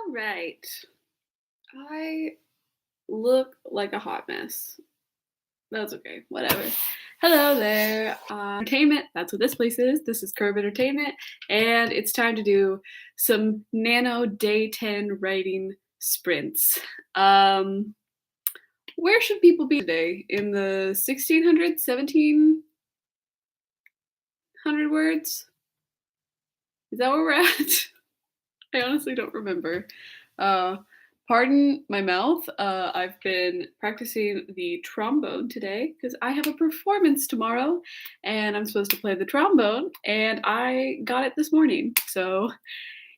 Right. I look like a hot mess. That's okay. Whatever. Hello there. Entertainment. That's what this place is. This is Curve Entertainment, and it's time to do some Nano Day 10 writing sprints. Um, where should people be today? In the 1600, 1700 words? Is that where we're at? I honestly don't remember. Uh, Pardon my mouth. I've been practicing the trombone today because I have a performance tomorrow and I'm supposed to play the trombone, and I got it this morning. So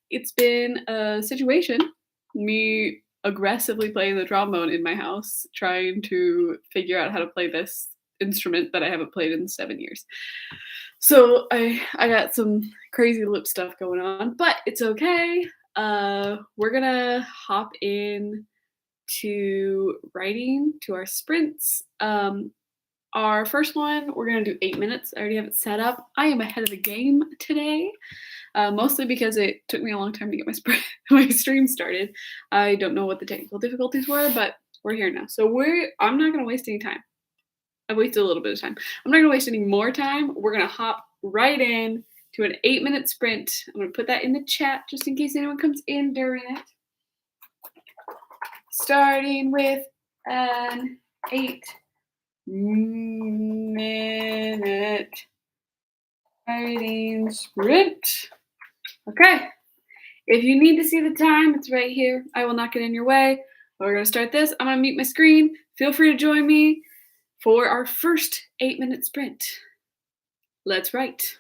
it's been a situation, me aggressively playing the trombone in my house, trying to figure out how to play this instrument that I haven't played in 7 years. So I got some crazy lip stuff going on, but it's okay. We're gonna hop in to writing to our sprints. Our first one, we're gonna do 8 minutes. I already have it set up. I am ahead of the game today, mostly because it took me a long time to get my my stream started. I don't know what the technical difficulties were, but we're here now. So I'm not gonna waste any time. I wasted a little bit of time. I'm not gonna waste any more time. We're gonna hop right in to an 8-minute sprint. I'm gonna put that in the chat just in case anyone comes in during it. Starting with an 8-minute writing sprint. Okay. If you need to see the time, it's right here. I will not get in your way. We're gonna start this. I'm gonna mute my screen. Feel free to join me for our first 8-minute sprint. Let's write.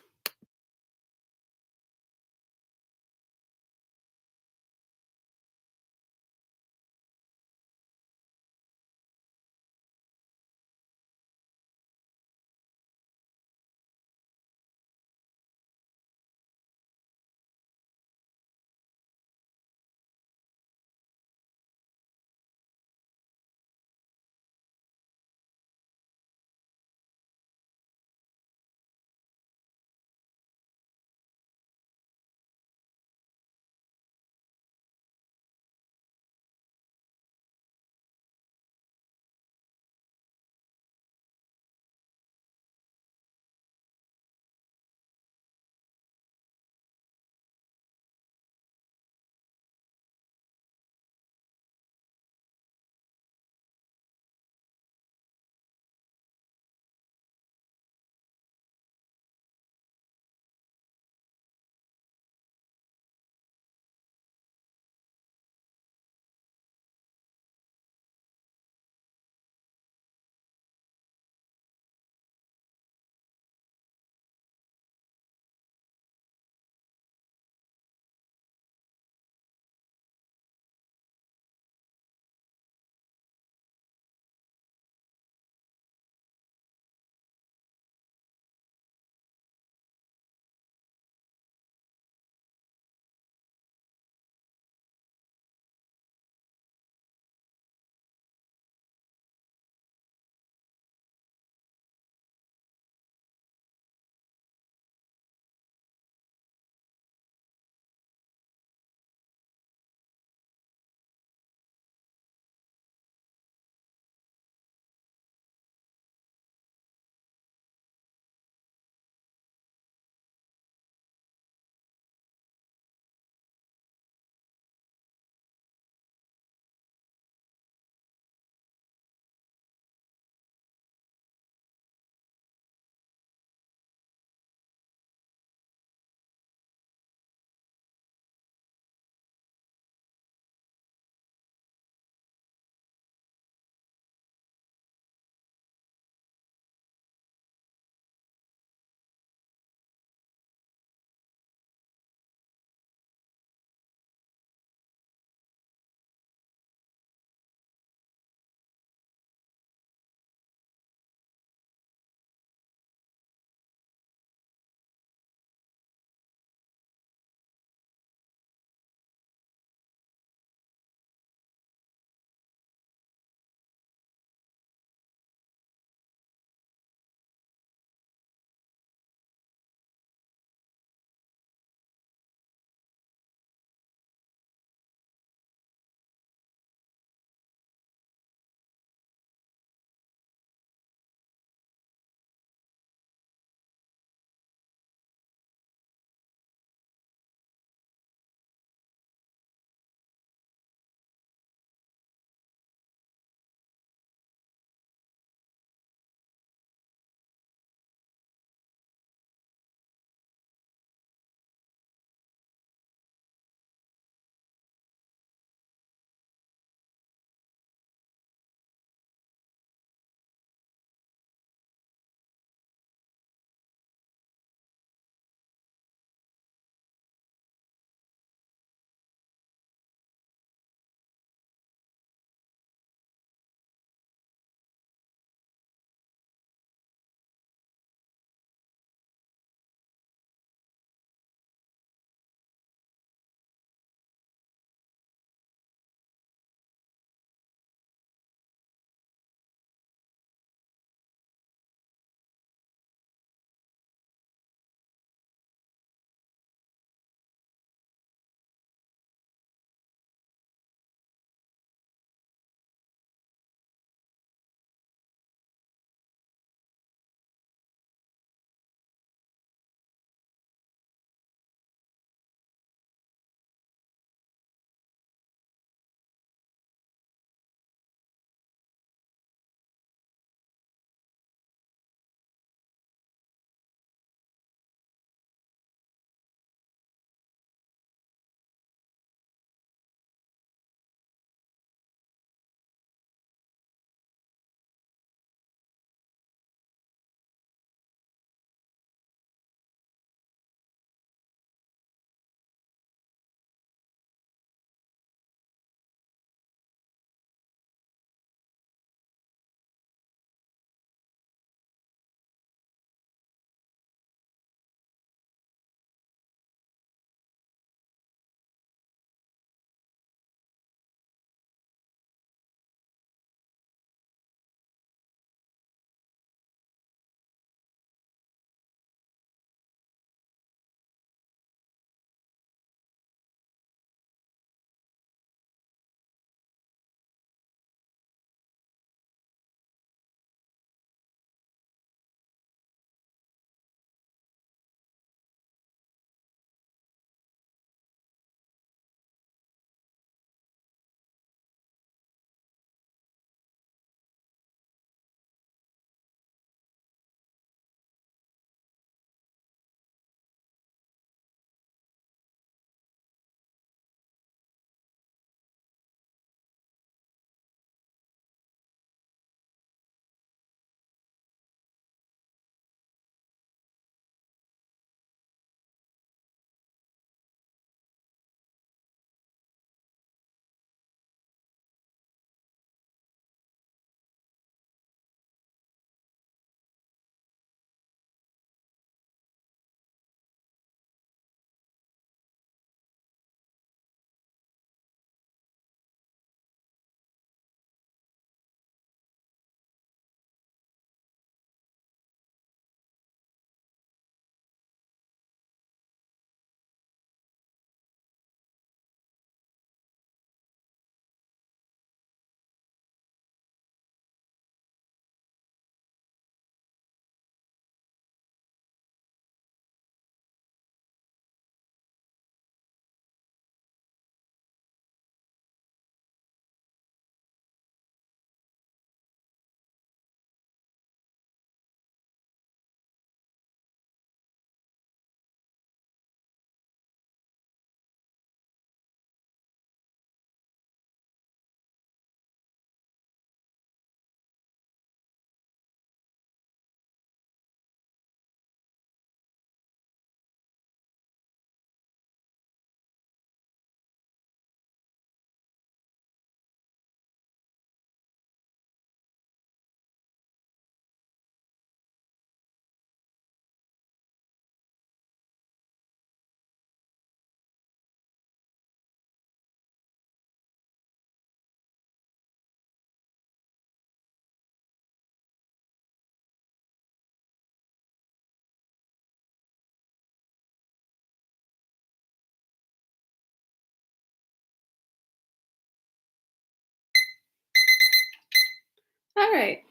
All right,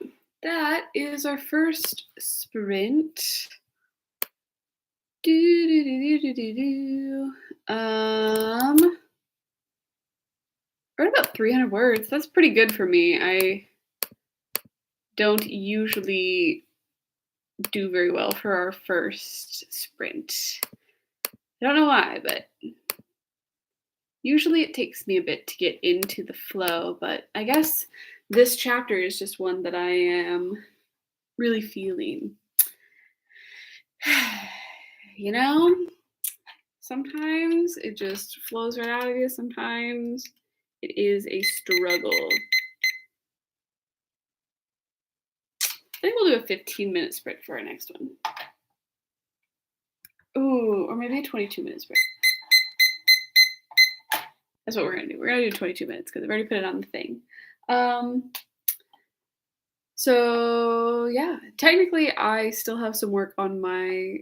that is our first sprint. Do, do, do, do, do, do, do. Wrote about 300 words. That's pretty good for me. I don't usually do very well for our first sprint. I don't know why, but usually it takes me a bit to get into the flow, but I guess this chapter is just one that I am really feeling. You know, sometimes it just flows right out of you, sometimes it is a struggle. I think we'll do a 15-minute sprint for our next one. Ooh, or maybe a 22-minute sprint. That's what we're gonna do. We're gonna do 22 minutes because I've already put it on the thing. So yeah, technically I still have some work on my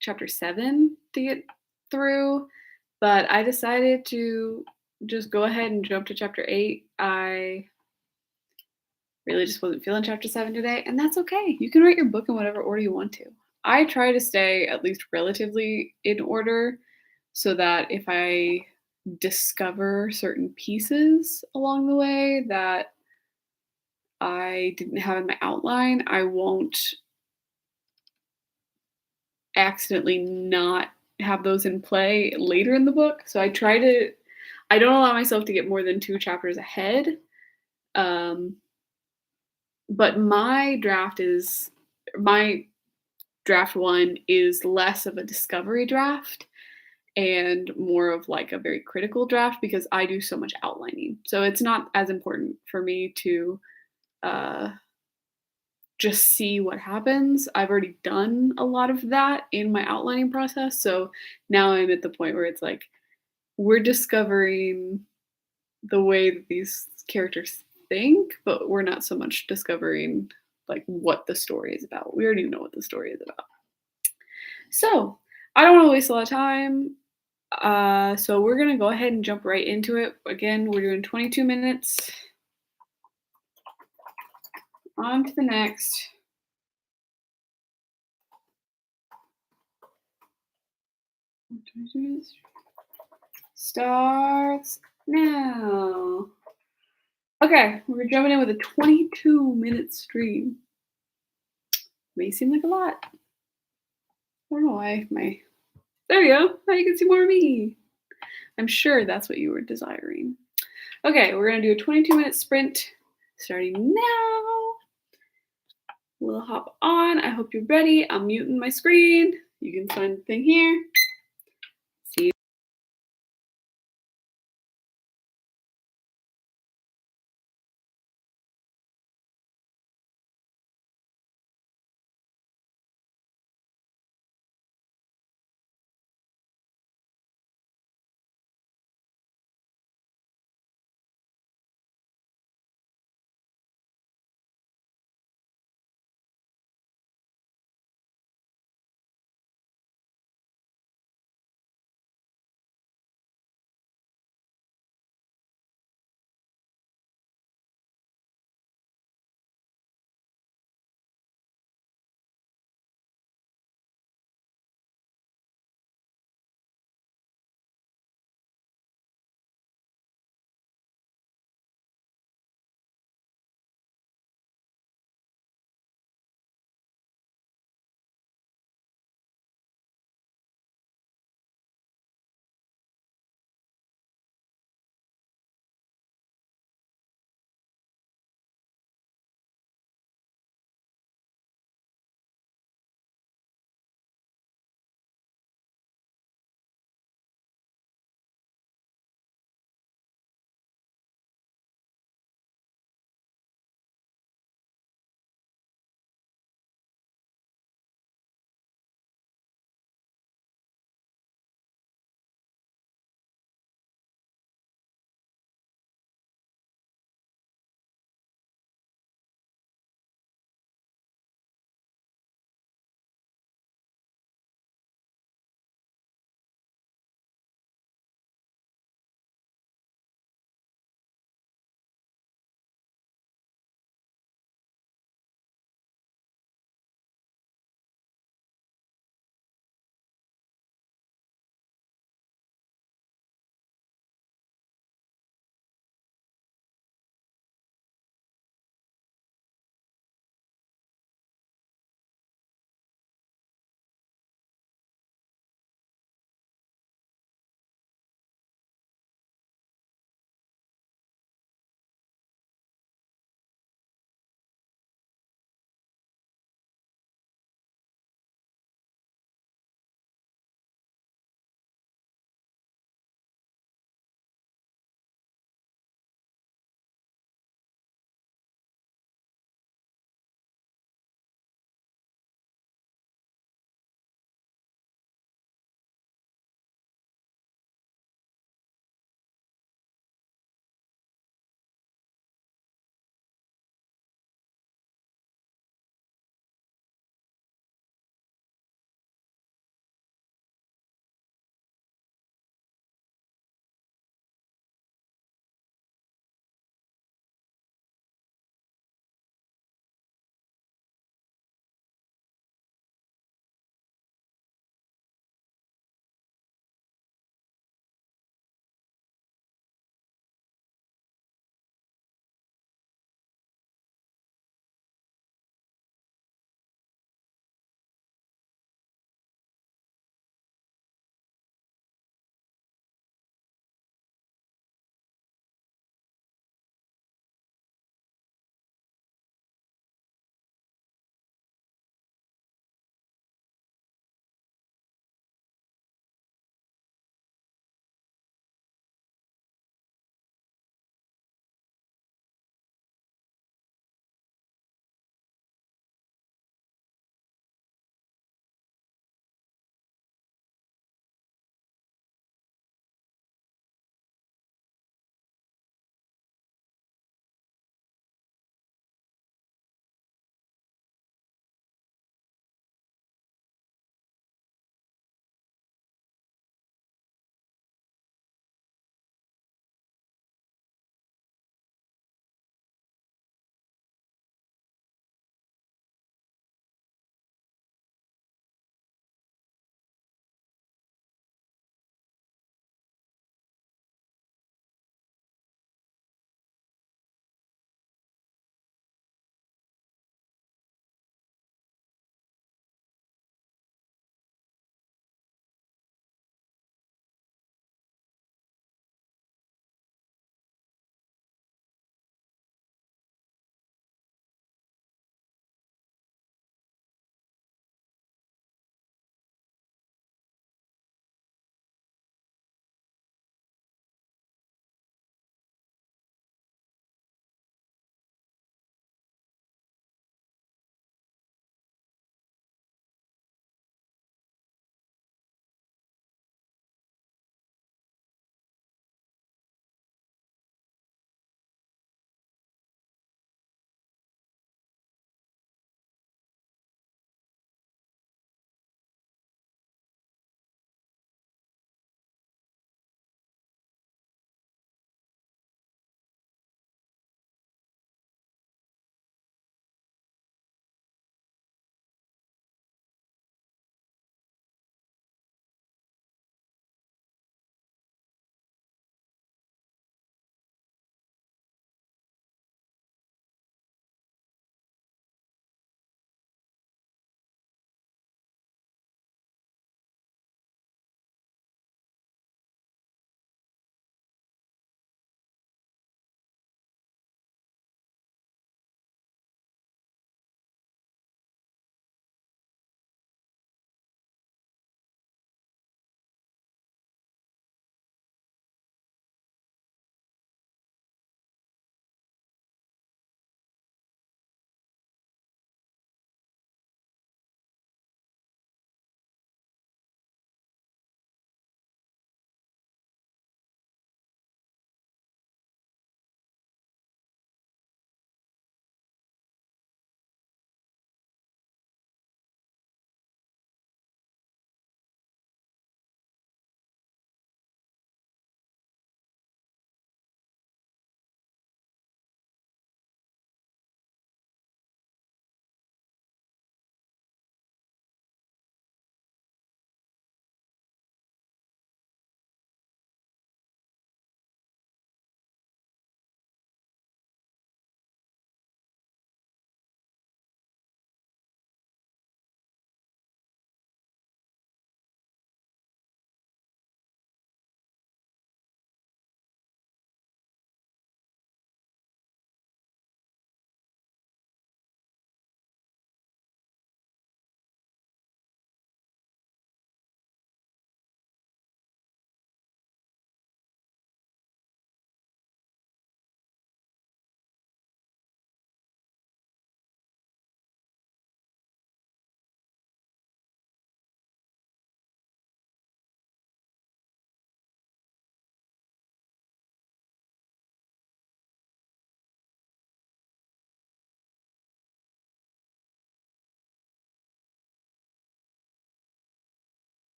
chapter 7 to get through, but I decided to just go ahead and jump to chapter 8. I really just wasn't feeling chapter 7 today, and that's okay. You can write your book in whatever order you want to. I try to stay at least relatively in order so that if I discover certain pieces along the way that I didn't have in my outline, I won't accidentally not have those in play later in the book. So I don't allow myself to get more than 2 chapters ahead. But my draft 1 is less of a discovery draft and more of like a very critical draft because I do so much outlining. So it's not as important for me to uh, just see what happens. I've already done a lot of that in my outlining process. So now I'm at the point where it's like we're discovering the way that these characters think, but we're not so much discovering like what the story is about. We already know what the story is about. So I don't want to waste a lot of time. So we're gonna go ahead and jump right into it. Again, we're doing 22 minutes. On to the next. 22 minutes. Starts now. Okay, we're jumping in with a 22-minute stream. May seem like a lot. I don't know why there you go. Now you can see more of me. I'm sure that's what you were desiring. Okay, we're gonna do a 22-minute sprint starting now. We'll hop on. I hope you're ready. I'm muting my screen. You can find the thing here. See you.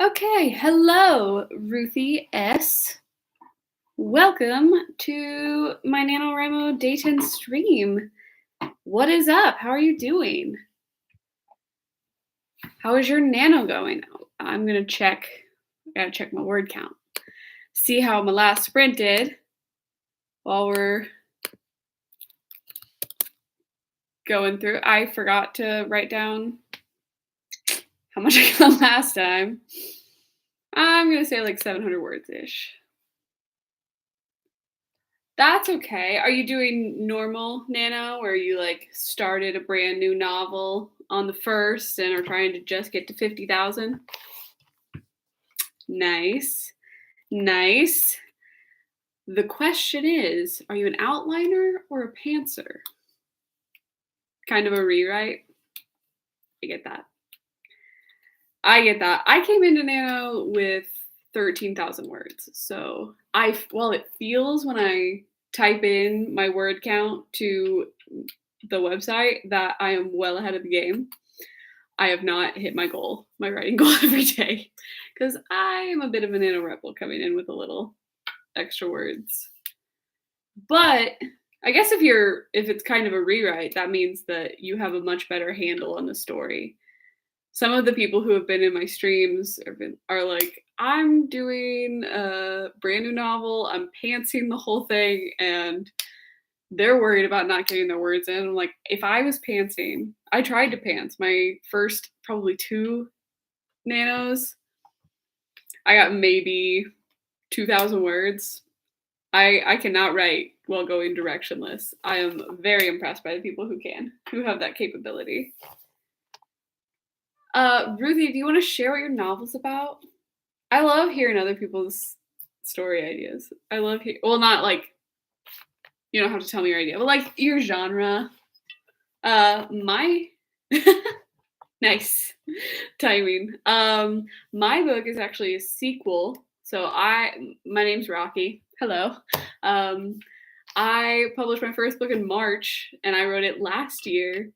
Okay, hello, Ruthie S. Welcome to my NaNoWriMo Day 10 stream. What is up? How are you doing? How is your nano going? I'm gonna check. I gotta check my word count. See how my last sprint did while we're going through. I forgot to write down how much I got last time. I'm gonna say like 700 words-ish. That's okay. Are you doing normal nano where you like started a brand new novel on the first and are trying to just get to 50,000? Nice. Nice. The question is, are you an outliner or a pantser? Kind of a rewrite? I get that. I came into nano with 13,000 words. So it feels when I type in my word count to the website that I am well ahead of the game. I have not hit my goal, my writing goal every day, because I am a bit of a nano rebel coming in with a little extra words. But I guess if it's kind of a rewrite, that means that you have a much better handle on the story. Some of the people who have been in my streams are like, I'm doing a brand new novel, I'm pantsing the whole thing, and they're worried about not getting their words in. I'm like, if I was pantsing, I tried to pants my first probably 2 nanos. I got maybe 2,000 words. I cannot write while going directionless. I am very impressed by the people who have that capability. Ruthie, do you want to share what your novel's about? I love hearing other people's story ideas. I love not like, you don't have to tell me your idea, but like your genre. My nice timing. My book is actually a sequel. So my name's Rocky. Hello. I published my first book in March, and I wrote it last year.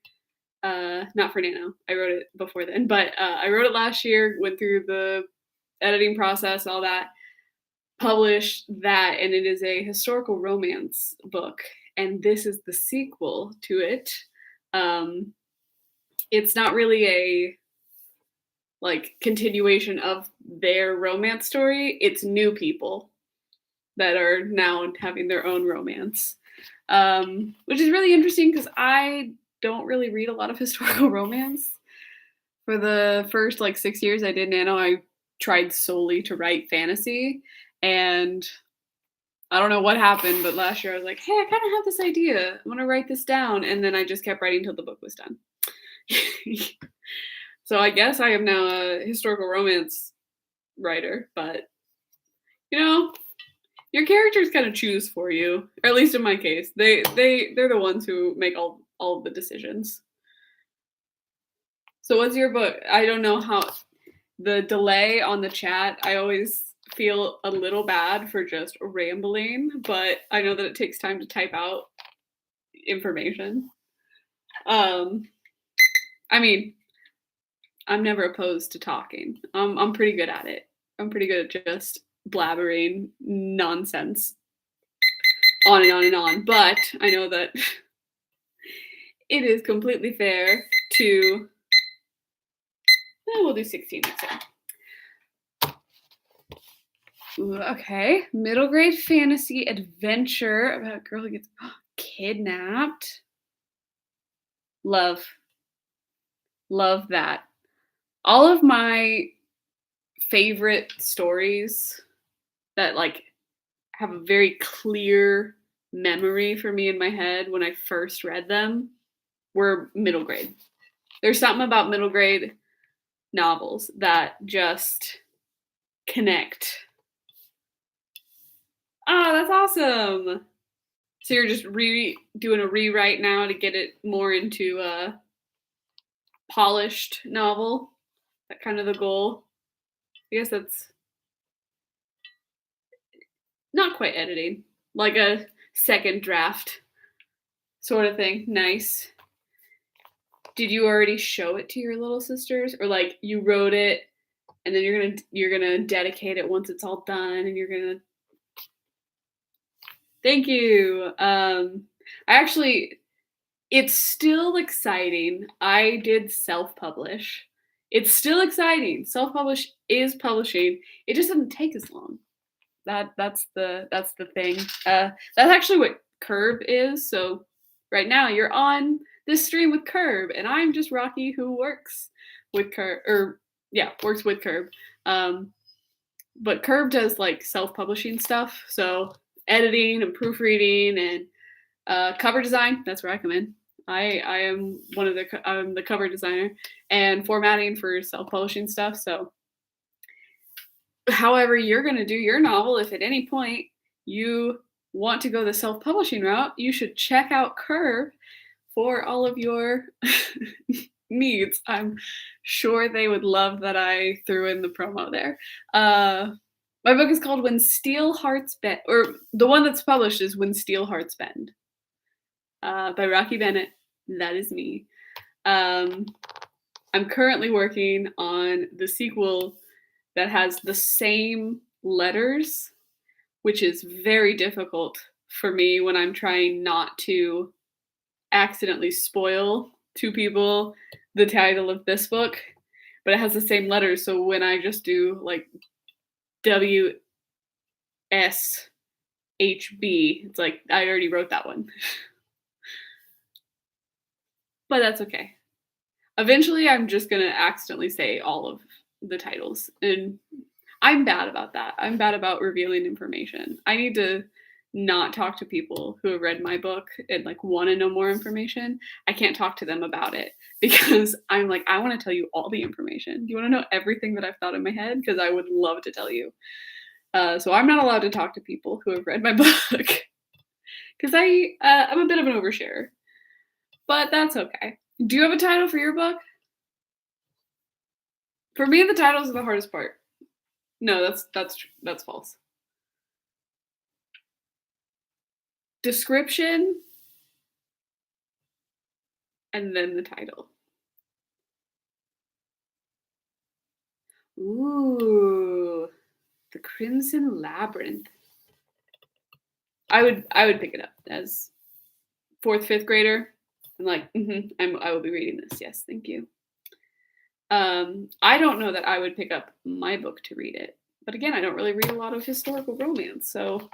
Not for Nano. I wrote it before then, but I wrote it last year, went through the editing process, all that, published that, and it is a historical romance book, and this is the sequel to it. It's not really a like continuation of their romance story. It's new people that are now having their own romance, which is really interesting because I don't really read a lot of historical romance. For the first like 6 years I did nano, I tried solely to write fantasy, and I don't know what happened, but last year I was like, hey, I kind of have this idea. I'm going to write this down. And then I just kept writing until the book was done. So I guess I am now a historical romance writer, but you know, your characters kind of choose for you, or at least in my case, they're the ones who make all of the decisions. So what's your book? I don't know how the delay on the chat. I always feel a little bad for just rambling, but I know that it takes time to type out information. I mean, I'm never opposed to talking. I'm pretty good at it. I'm pretty good at just blabbering nonsense on and on and on. But I know that it is completely fair to. We'll do 16 next time. Ooh, okay. Middle grade fantasy adventure about a girl who gets kidnapped. Love that. All of my favorite stories that like have a very clear memory for me in my head when I first read them were middle grade. There's something about middle grade novels that just connect. Oh, that's awesome. So you're just doing a rewrite now to get it more into a polished novel? That kind of the goal? I guess that's not quite editing, like a second draft sort of thing. Nice. Did you already show it to your little sisters? Or like you wrote it and then you're gonna dedicate it once it's all done, and you're gonna thank you. I actually it's still exciting. I did self-publish. It's still exciting. Self-publish is publishing. It just doesn't take as long. That's the thing. That's actually what Curb is. So right now you're on this stream with Curb, and I'm just Rocky who works with Curb, or yeah, works with Curb. Um, but Curb does like self-publishing stuff, so editing and proofreading and cover design. That's where I come in. I am I'm the cover designer and formatting for self-publishing stuff. So however you're going to do your novel, if at any point you want to go the self-publishing route, you should check out Curve for all of your needs. I'm sure they would love that I threw in the promo there. My book is called When Steel Hearts Bend, or the one that's published is When Steel Hearts Bend, by Rocky Bennett. That is me. I'm currently working on the sequel that has the same letters, which is very difficult for me when I'm trying not to accidentally spoil to people the title of this book, but it has the same letters. So when I just do like WSHB, it's like I already wrote that one. But that's okay. Eventually, I'm just going to accidentally say all of the titles. And I'm bad about that. I'm bad about revealing information. I need to not talk to people who have read my book and like want to know more information. I can't talk to them about it because I'm like, I want to tell you all the information. Do you want to know everything that I've thought in my head? Because I would love to tell you. So I'm not allowed to talk to people who have read my book because I'm a bit of an oversharer. But that's okay. Do you have a title for your book? For me, the titles are the hardest part. No, that's false. Description and then the title. Ooh, The Crimson Labyrinth. I would pick it up as 4th, 5th grader. I'm like, I will be reading this. Yes, thank you. I don't know that I would pick up my book to read it, but again, I don't really read a lot of historical romance, so.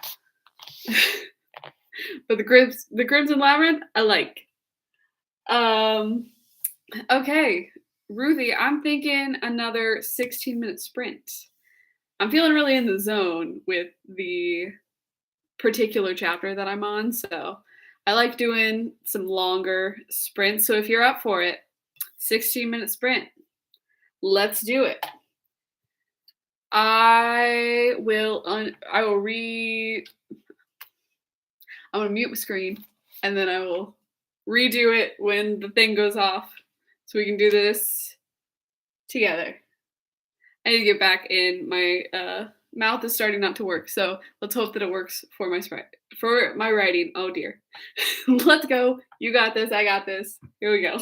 But the Crimson Labyrinth, I like. Okay, Ruthie, I'm thinking another 16-minute sprint. I'm feeling really in the zone with the particular chapter that I'm on, so I like doing some longer sprints. So if you're up for it, 16-minute sprint. Let's do it. I'm gonna mute my screen and then I will redo it when the thing goes off so we can do this together. I need to get back in. My mouth is starting not to work, so let's hope that it works for my writing. Oh dear. Let's go. You got this. I got this. Here we go.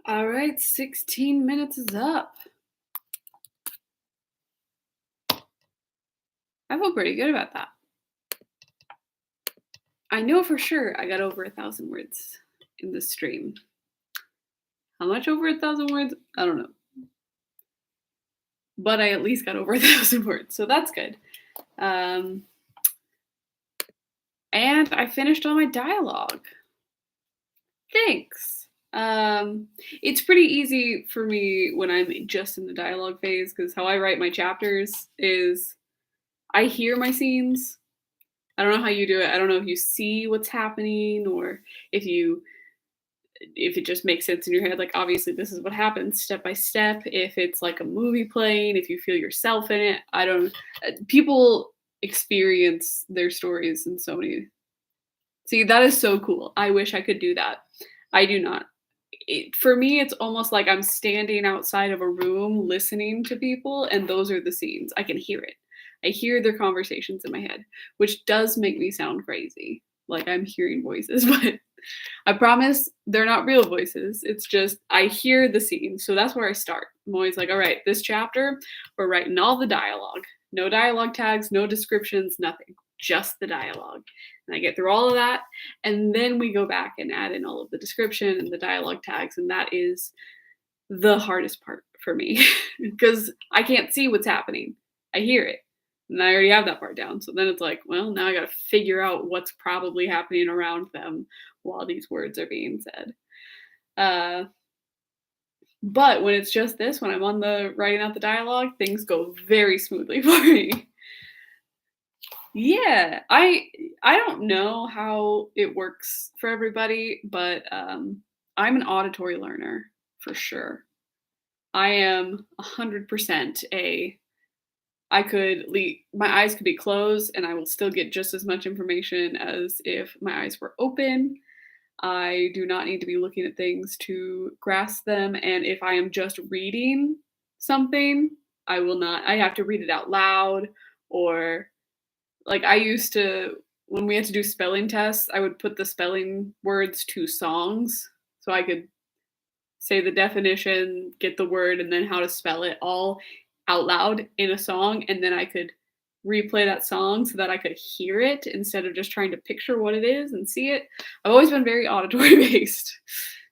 All right, 16 minutes is up. I feel pretty good about that. I know for sure I got over 1,000 words in this stream. How much over 1,000 words? I don't know. But I at least got over 1,000 words, so that's good. And I finished all my dialogue. Thanks. It's pretty easy for me when I'm just in the dialogue phase, because how I write my chapters is I hear my scenes. I don't know how you do it. I don't know if you see what's happening or if it just makes sense in your head. Like, obviously this is what happens step by step. If it's like a movie playing, if you feel yourself in it, people experience their stories in so many. See, that is so cool. I wish I could do that. I do not. For me, it's almost like I'm standing outside of a room listening to people, and those are the scenes. I can hear it. I hear their conversations in my head, which does make me sound crazy. Like I'm hearing voices, but I promise they're not real voices. It's just I hear the scene. So that's where I start. I'm always like, all right, this chapter, we're writing all the dialogue. No dialogue tags, no descriptions, nothing. Just the dialogue. And I get through all of that. And then we go back and add in all of the description and the dialogue tags. And that is the hardest part for me because I can't see what's happening. I hear it. And I already have that part down. So then it's like, well, now I got to figure out what's probably happening around them while these words are being said. But when it's just this, when I'm on the writing out the dialogue, things go very smoothly for me. Yeah, I don't know how it works for everybody, but I'm an auditory learner for sure. I am 100% my eyes could be closed and I will still get just as much information as if my eyes were open. I do not need to be looking at things to grasp them. And if I am just reading something, I have to read it out loud, or like I used to, when we had to do spelling tests, I would put the spelling words to songs so I could say the definition, get the word, and then how to spell it all out loud in a song. And then I could replay that song so that I could hear it instead of just trying to picture what it is and see it. I've always been very auditory based.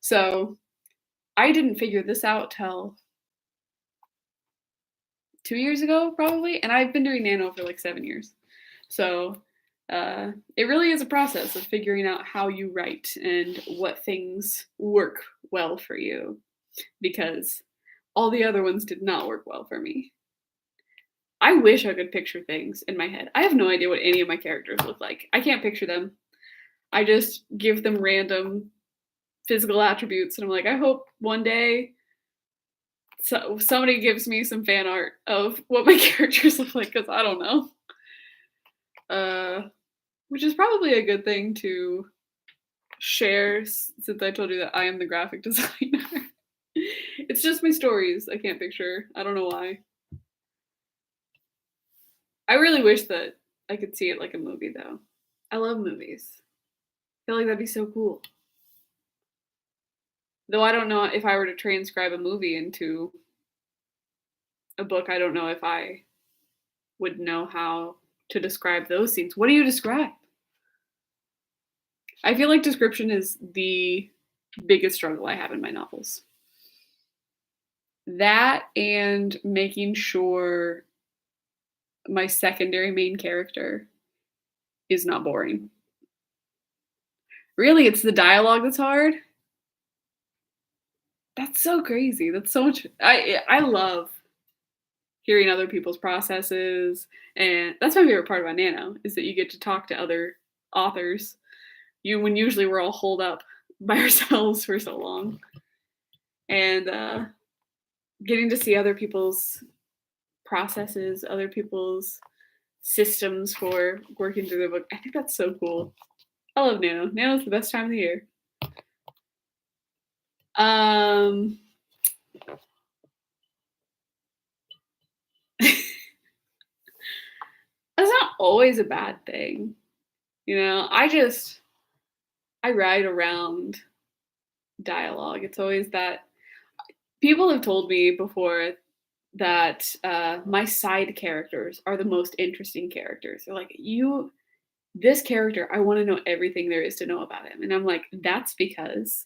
So I didn't figure this out till 2 years ago, probably. And I've been doing Nano for like 7 years. So it really is a process of figuring out how you write and what things work well for you, because all the other ones did not work well for me. I wish I could picture things in my head. I have no idea what any of my characters look like. I can't picture them. I just give them random physical attributes, and I'm like, I hope one day somebody gives me some fan art of what my characters look like, because I don't know. Which is probably a good thing to share, since I told you that I am the graphic designer. It's just my stories I can't picture. I don't know why. I really wish that I could see it like a movie, though. I love movies. I feel like that'd be so cool. Though I don't know if I were to transcribe a movie into a book, I don't know if I would know how to describe those scenes. What do you describe? I feel like description is the biggest struggle I have in my novels. That and making sure my secondary main character is not boring. Really, it's the dialogue that's hard. That's so crazy. That's so much. I love hearing other people's processes, and that's my favorite part about Nano, is that you get to talk to other authors. When usually we're all holed up by ourselves for so long, and getting to see other people's processes, other people's systems for working through the book. I think that's so cool. I love Nano. Nano's the best time of the year. That's not always a bad thing. You know, I write around dialogue. It's always that People have told me before that my side characters are the most interesting characters. They're like, this character, I want to know everything there is to know about him. And I'm like, that's because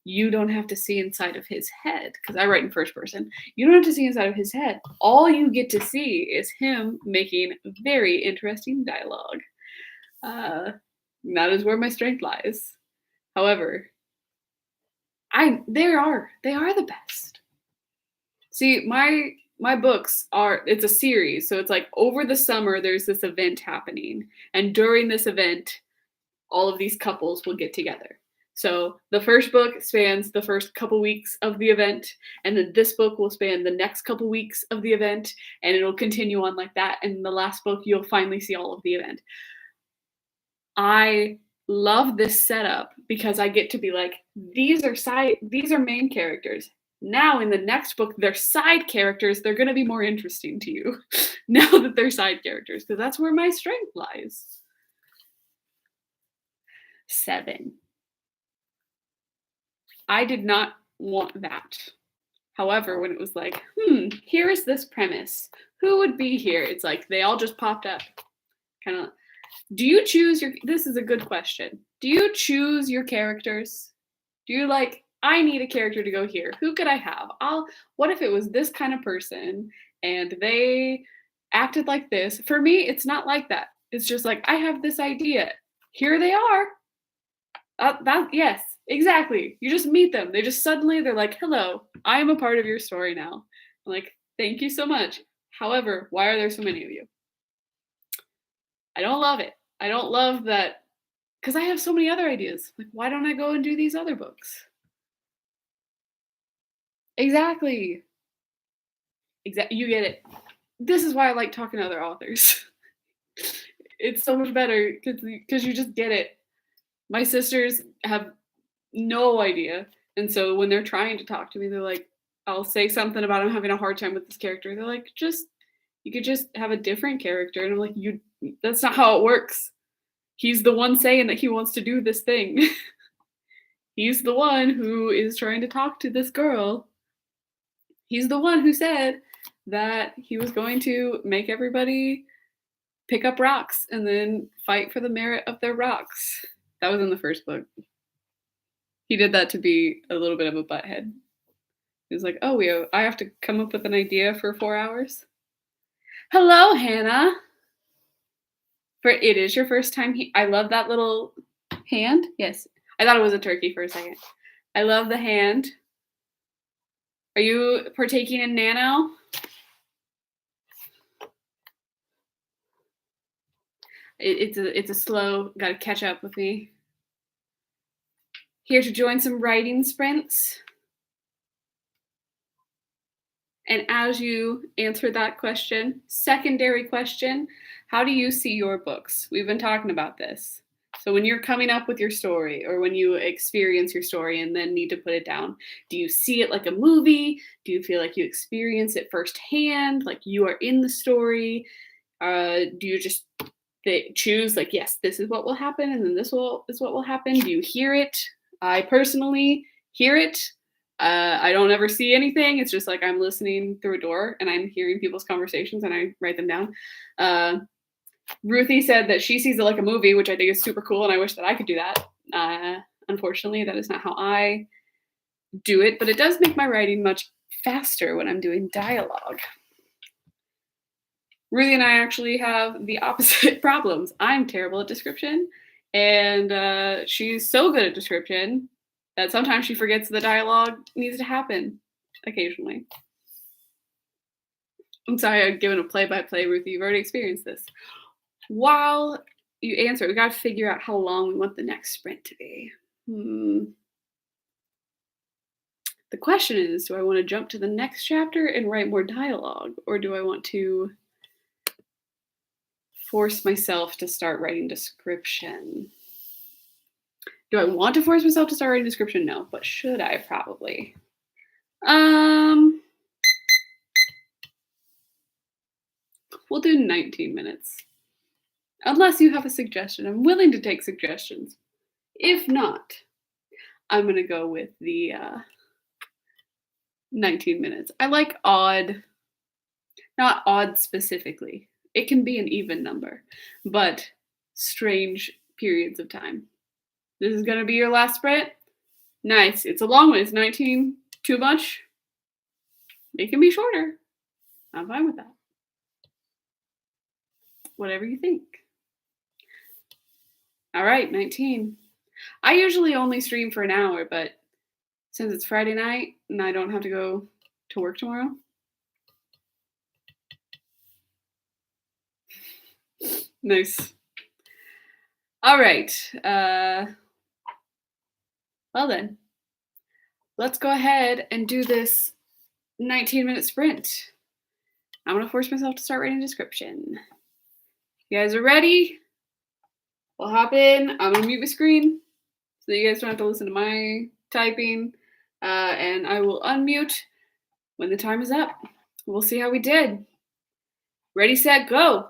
you don't have to see inside of his head. Because I write in first person. You don't have to see inside of his head. All you get to see is him making very interesting dialogue. That is where my strength lies. However, they are the best. See, my books are, it's a series, so it's like over the summer there's this event happening, and during this event all of these couples will get together. So the first book spans the first couple weeks of the event, and then this book will span the next couple weeks of the event, and it'll continue on like that, and in the last book you'll finally see all of the event. I love this setup because I get to be like, these are main characters. Now in the next book, they're side characters. They're going to be more interesting to you now that they're side characters, because that's where my strength lies. 7. I did not want that. However, when it was like, here is this premise. Who would be here? It's like they all just popped up. Kind of. Do you choose this is a good question. Do you choose your characters? Do you like, I need a character to go here. Who could I have? What if it was this kind of person and they acted like this? For me, it's not like that. It's just like, I have this idea. Here they are. Yes, exactly. You just meet them. They're like, hello, I am a part of your story now. I'm like, thank you so much. However, why are there so many of you? I don't love it. I don't love that, because I have so many other ideas. Like, why don't I go and do these other books? Exactly. You get it. This is why I like talking to other authors. It's so much better because you just get it. My sisters have no idea. And so when they're trying to talk to me, they're like, I'll say something about I'm having a hard time with this character. They're like, you could just have a different character. And I'm like, that's not how it works. He's the one saying that he wants to do this thing. He's the one who is trying to talk to this girl. He's the one who said that he was going to make everybody pick up rocks and then fight for the merit of their rocks. That was in the first book. He did that to be a little bit of a butthead. He was like, oh, I have to come up with an idea for 4 hours? Hello, Hannah. It is your first time here. I love that little hand. Yes. I thought it was a turkey for a second. I love the hand. Are you partaking in Nano? It's a slow, gotta catch up with me. Here to join some writing sprints. And as you answer that question, secondary question, how do you see your books? We've been talking about this. So when you're coming up with your story, or when you experience your story and then need to put it down, do you see it like a movie? Do you feel like you experience it firsthand, like you are in the story? Do you just choose like, yes, this is what will happen, and then this is what will happen? Do you hear it? I personally hear it. I don't ever see anything. It's just like I'm listening through a door and I'm hearing people's conversations and I write them down. Ruthie said that she sees it like a movie, which I think is super cool, and I wish that I could do that. Unfortunately, that is not how I do it, but it does make my writing much faster when I'm doing dialogue. Ruthie and I actually have the opposite problems. I'm terrible at description, and she's so good at description that sometimes she forgets the dialogue needs to happen occasionally. I'm sorry I've given a play-by-play, Ruthie. You've already experienced this. While you answer, we got to figure out how long we want the next sprint to be. The question is, do I want to jump to the next chapter and write more dialogue, or do I want to force myself to start writing description? Do I want to force myself to start writing description? No, but should I? Probably. We'll do 19 minutes. Unless you have a suggestion. I'm willing to take suggestions. If not, I'm going to go with the 19 minutes. I like odd, not odd specifically. It can be an even number, but strange periods of time. This is gonna be your last sprint? Nice. It's a long one. It's 19 too much? It can be shorter. I'm fine with that. Whatever you think. All right, 19. I usually only stream for an hour, but since it's Friday night and I don't have to go to work tomorrow. Nice. All right. Well then, let's go ahead and do this 19-minute sprint. I'm gonna force myself to start writing a description. You guys are ready? We'll hop in. I'm gonna mute my screen so that you guys don't have to listen to my typing. And I will unmute when the time is up. We'll see how we did. Ready, set, go.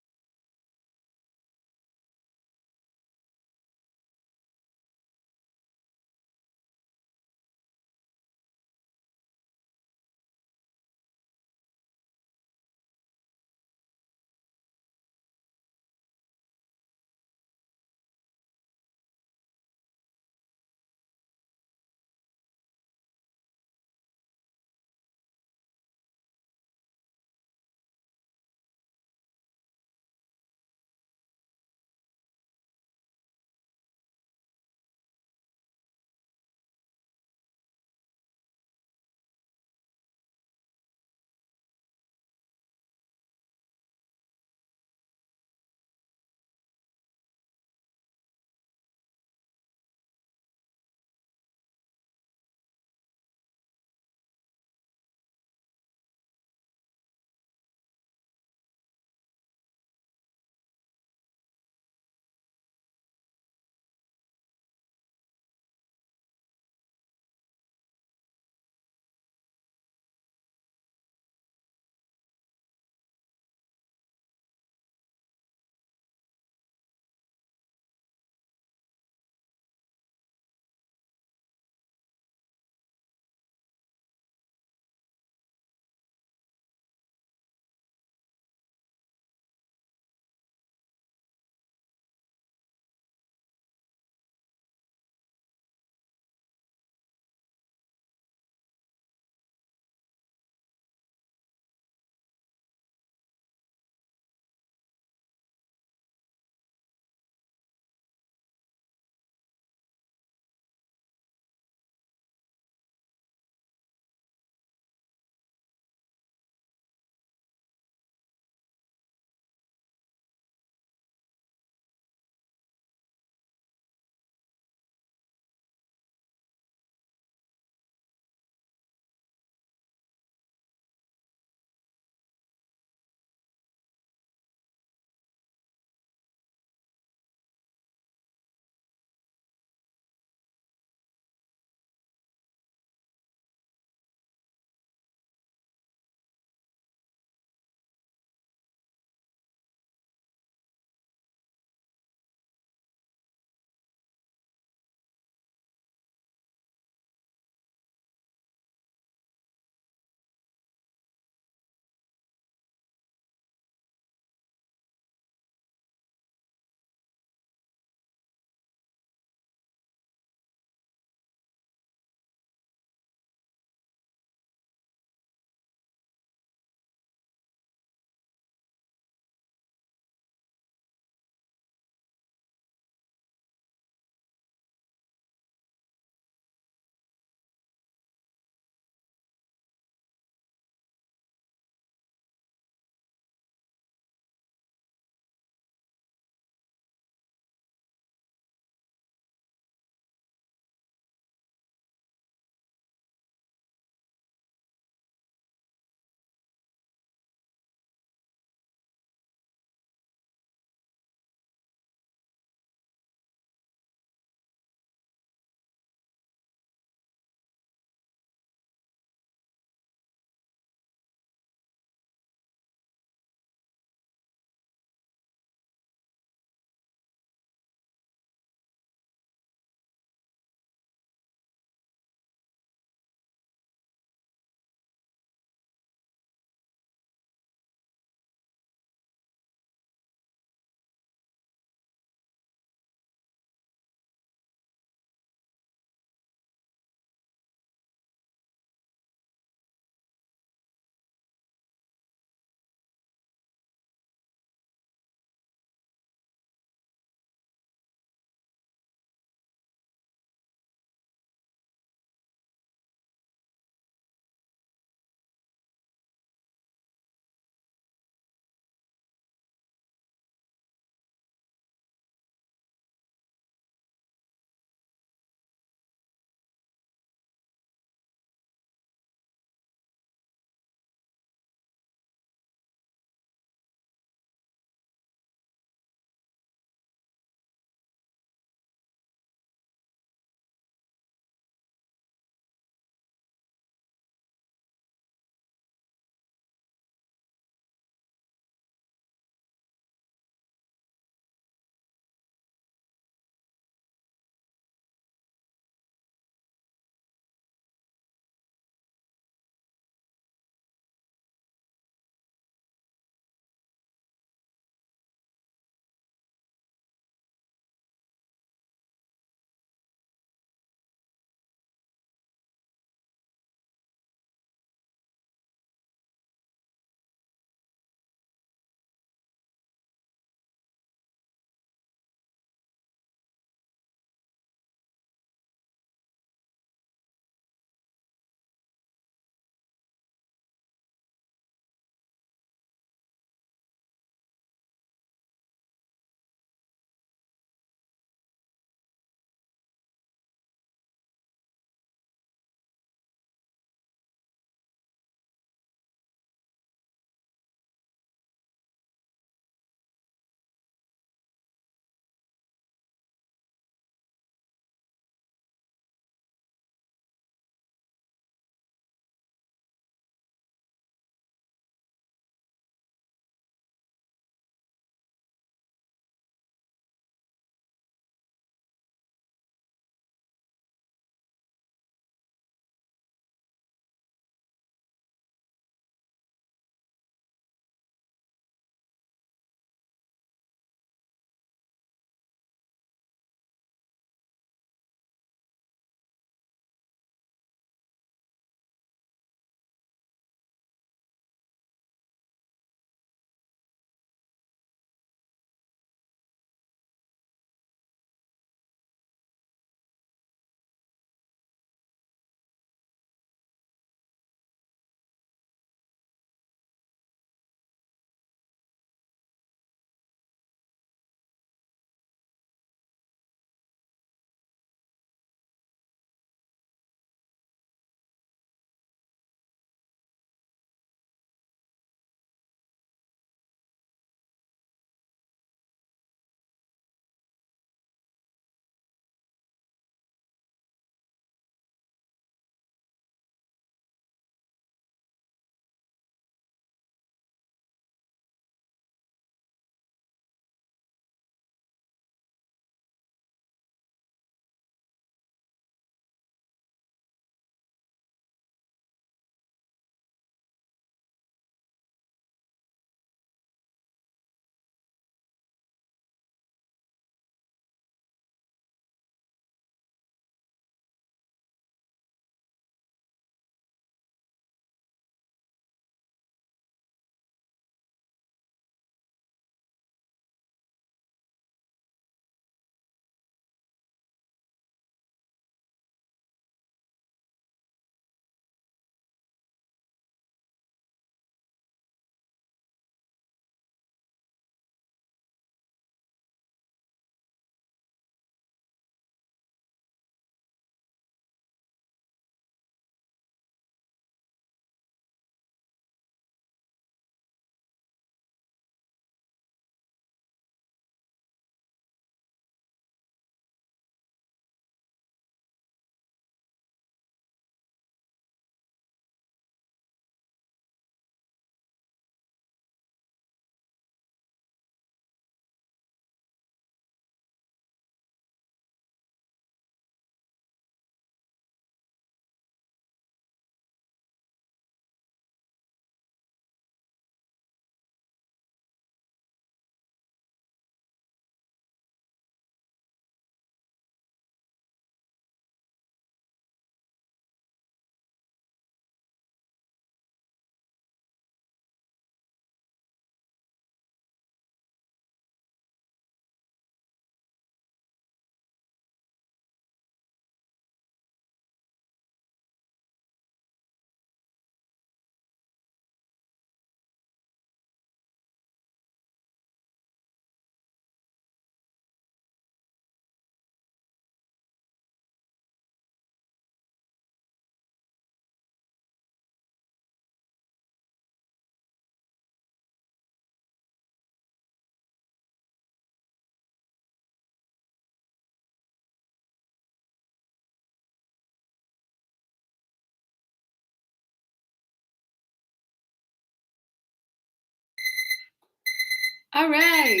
All right.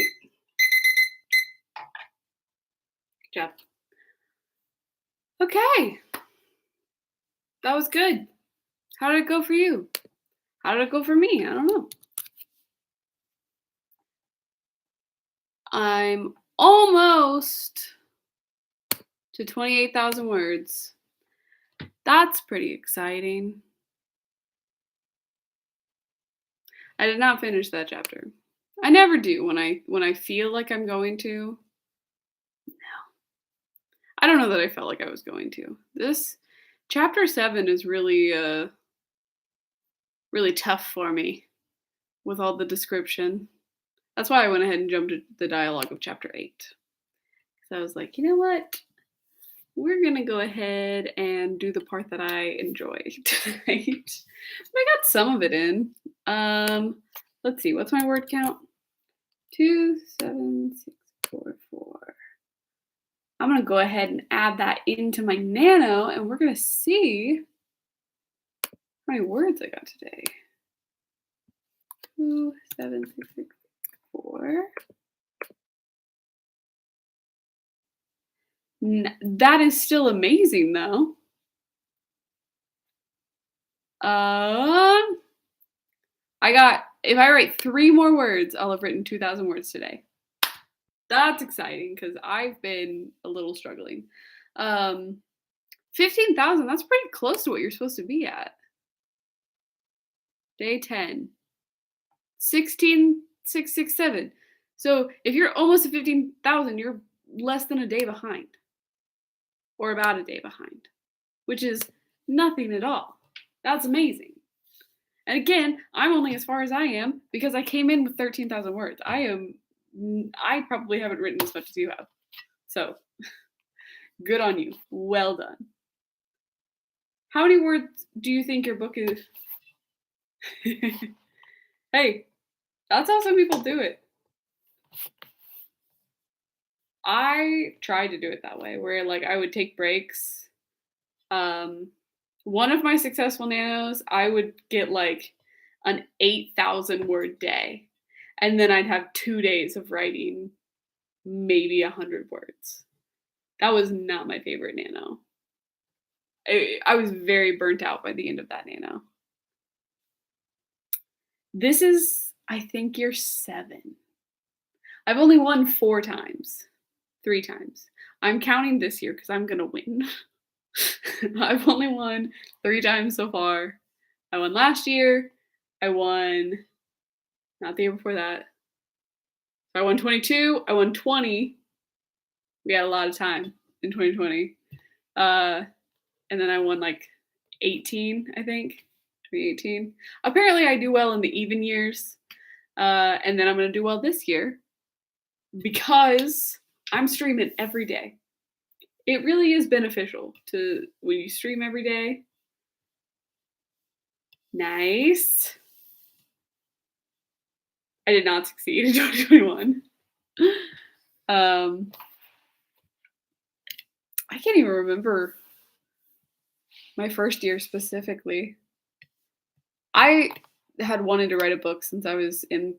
Good job. Okay. That was good. How did it go for you? How did it go for me? I don't know. I'm almost to 28,000 words. That's pretty exciting. I did not finish that chapter. I never do when I feel like I'm going to. I don't know that I felt like I was going to. This chapter 7 is really tough for me with all the description. That's why I went ahead and jumped to the dialogue of chapter 8. So I was like, you know what? We're gonna go ahead and do the part that I enjoy tonight. But I got some of it in. Let's see, what's my word count? 27644. I'm gonna go ahead and add that into my Nano, and we're gonna see how many words I got today. 27664. That is still amazing, though. If I write 3 more words, I'll have written 2,000 words today. That's exciting because I've been a little struggling. 15,000, that's pretty close to what you're supposed to be at. Day 10. 16,667. So if you're almost at 15,000, you're less than a day behind. Or about a day behind, which is nothing at all. That's amazing. And again, I'm only as far as I am because I came in with 13,000 words. I probably haven't written as much as you have. So, good on you. Well done. How many words do you think your book is? Hey, that's how some people do it. I tried to do it that way, where like I would take breaks. One of my successful nanos, I would get like an 8,000 word day, and then I'd have 2 days of writing maybe 100 words. That was not my favorite nano. I was very burnt out by the end of that nano. This is, I think, year 7. I've only won 4 times. 3 times. I'm counting this year because I'm gonna win. I've only won 3 times so far. I won last year. I won not the year before that. So I won 22. I won 20. We had a lot of time in 2020. And then I won like 18, I think. 2018. Apparently I do well in the even years. And then I'm gonna do well this year because I'm streaming every day. It really is beneficial to when you stream every day. Nice. I did not succeed in 2021. I can't even remember my first year specifically. I had wanted to write a book since I was in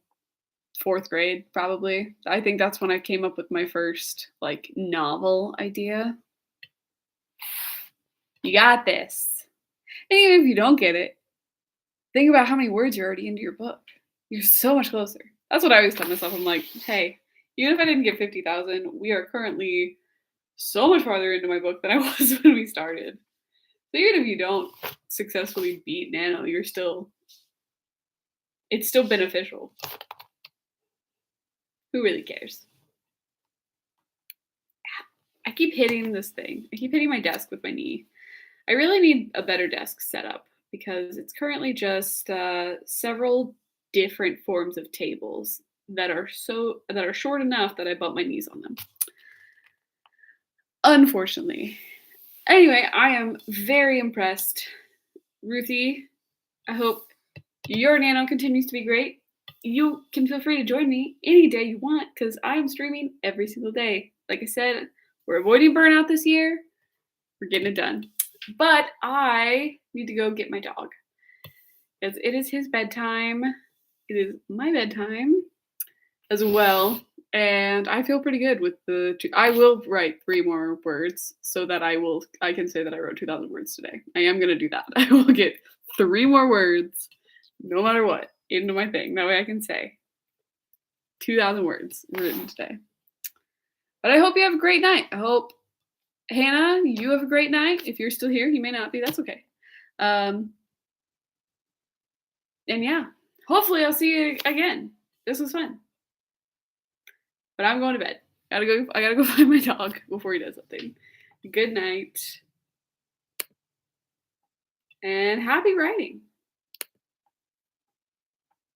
4th grade, probably. I think that's when I came up with my first like novel idea. You got this. And even if you don't get it, think about how many words you're already into your book. You're so much closer. That's what I always tell myself. I'm like, hey, even if I didn't get 50,000, we are currently so much farther into my book than I was when we started. So even if you don't successfully beat Nano, it's still beneficial. Who really cares? I keep hitting this thing. I keep hitting my desk with my knee. I really need a better desk setup because it's currently just several different forms of tables that are short enough that I bump my knees on them. Unfortunately. Anyway, I am very impressed. Ruthie, I hope your nano continues to be great. You can feel free to join me any day you want because I am streaming every single day. Like I said, we're avoiding burnout this year. We're getting it done. But I need to go get my dog because it is his bedtime. It is my bedtime. as well. And I feel pretty good with the two. I will write 3 more words so that I can say that I wrote 2,000 words today. I am gonna do that. I will get 3 more words, no matter what, into my thing. That way I can say 2,000 words written today. But I hope you have a great night. I hope, Hannah, you have a great night. If you're still here, you may not be. That's okay. And yeah, hopefully I'll see you again. This was fun. But I'm going to bed. I gotta go find my dog before he does something. Good night. And happy writing.